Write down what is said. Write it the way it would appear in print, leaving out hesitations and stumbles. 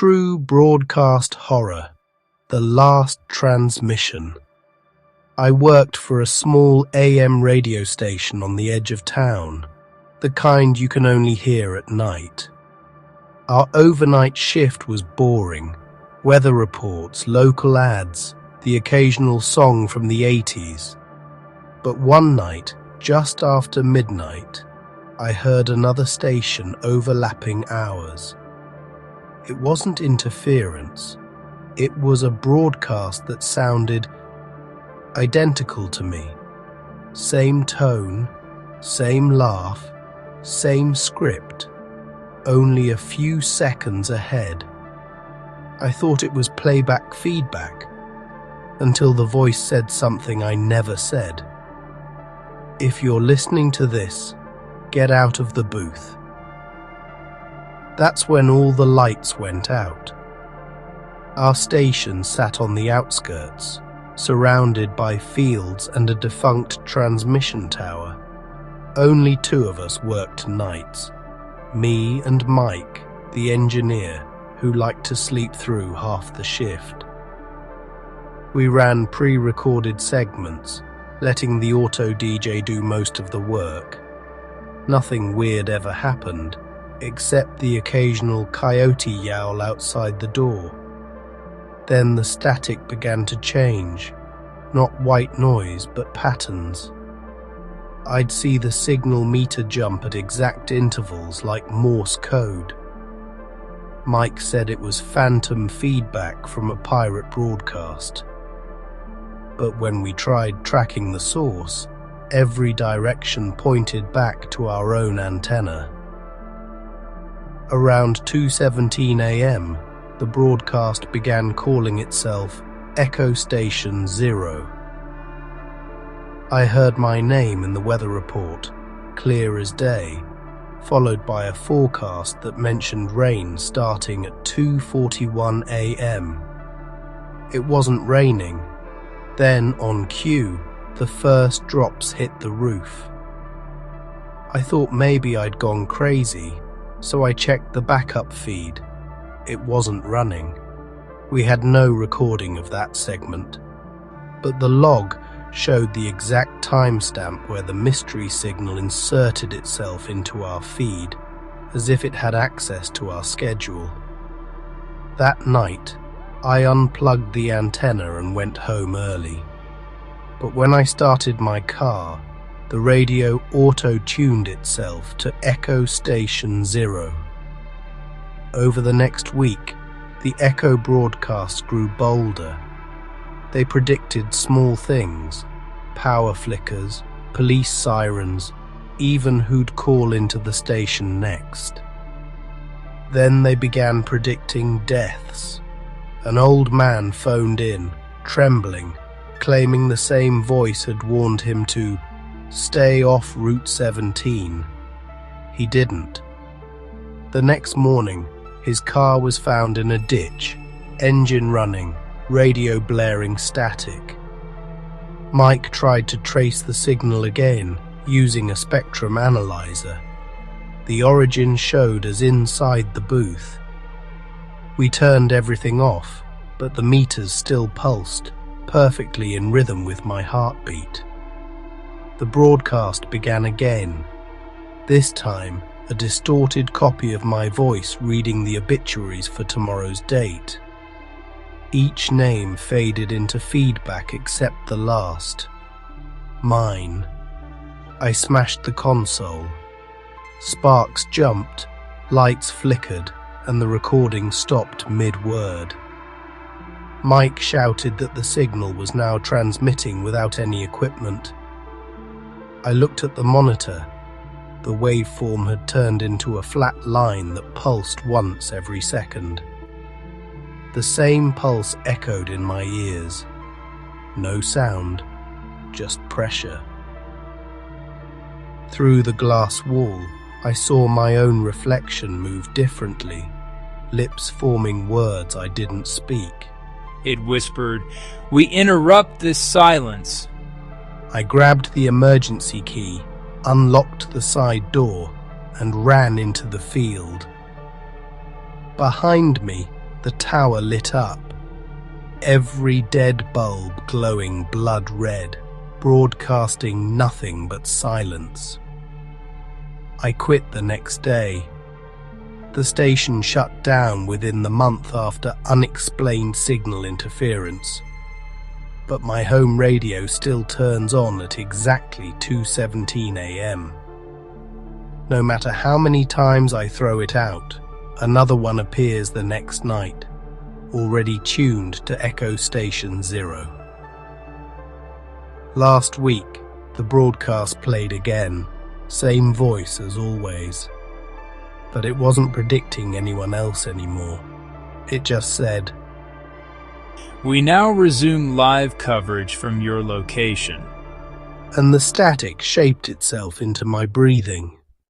True broadcast horror. The last transmission. I worked for a small AM radio station on the edge of town, the kind you can only hear at night. Our overnight shift was boring. Weather reports, local ads, the occasional song from the 80s. But one night, just after midnight, I heard another station overlapping ours. It wasn't interference. It was a broadcast that sounded identical to me. Same tone, same laugh, same script, only a few seconds ahead. I thought it was playback feedback, until the voice said something I never said. If you're listening to this, get out of the booth. That's when all the lights went out. Our station sat on the outskirts, surrounded by fields and a defunct transmission tower. Only two of us worked nights, me and Mike, the engineer, who liked to sleep through half the shift. We ran pre-recorded segments, letting the auto DJ do most of the work. Nothing weird ever happened, except the occasional coyote yowl outside the door. Then the static began to change, not white noise, but patterns. I'd see the signal meter jump at exact intervals like Morse code. Mike said it was phantom feedback from a pirate broadcast. But when we tried tracking the source, every direction pointed back to our own antenna. Around 2:17 a.m., the broadcast began calling itself Echo Station 0. I heard my name in the weather report, clear as day, followed by a forecast that mentioned rain starting at 2:41 a.m. It wasn't raining. Then, on cue, the first drops hit the roof. I thought maybe I'd gone crazy, so I checked the backup feed. It wasn't running. We had no recording of that segment, but the log showed the exact timestamp where the mystery signal inserted itself into our feed, as if it had access to our schedule. That night, I unplugged the antenna and went home early. But when I started my car, the radio auto-tuned itself to Echo Station 0. Over the next week, the Echo broadcasts grew bolder. They predicted small things, power flickers, police sirens, even who'd call into the station next. Then they began predicting deaths. An old man phoned in, trembling, claiming the same voice had warned him to stay off Route 17. He didn't. The next morning, his car was found in a ditch, engine running, radio blaring static. Mike tried to trace the signal again, using a spectrum analyzer. The origin showed us inside the booth. We turned everything off, but the meters still pulsed, perfectly in rhythm with my heartbeat. The broadcast began again. This time, a distorted copy of my voice reading the obituaries for tomorrow's date. Each name faded into feedback except the last. Mine. I smashed the console. Sparks jumped, lights flickered, and the recording stopped mid-word. Mike shouted that the signal was now transmitting without any equipment. I looked at the monitor. The waveform had turned into a flat line that pulsed once every second. The same pulse echoed in my ears. No sound, just pressure. Through the glass wall, I saw my own reflection move differently, lips forming words I didn't speak. It whispered, "We interrupt this silence." I grabbed the emergency key, unlocked the side door, and ran into the field. Behind me, The tower lit up, every dead bulb glowing blood red, broadcasting nothing but silence. I quit the next day. The station shut down within the month after unexplained signal interference. But my home radio still turns on at exactly 2:17 a.m. No matter how many times I throw it out, another one appears the next night, already tuned to Echo Station 0. Last week, the broadcast played again, same voice as always. But it wasn't predicting anyone else anymore. It just said, "We now resume live coverage from your location." and the static shaped itself into my breathing.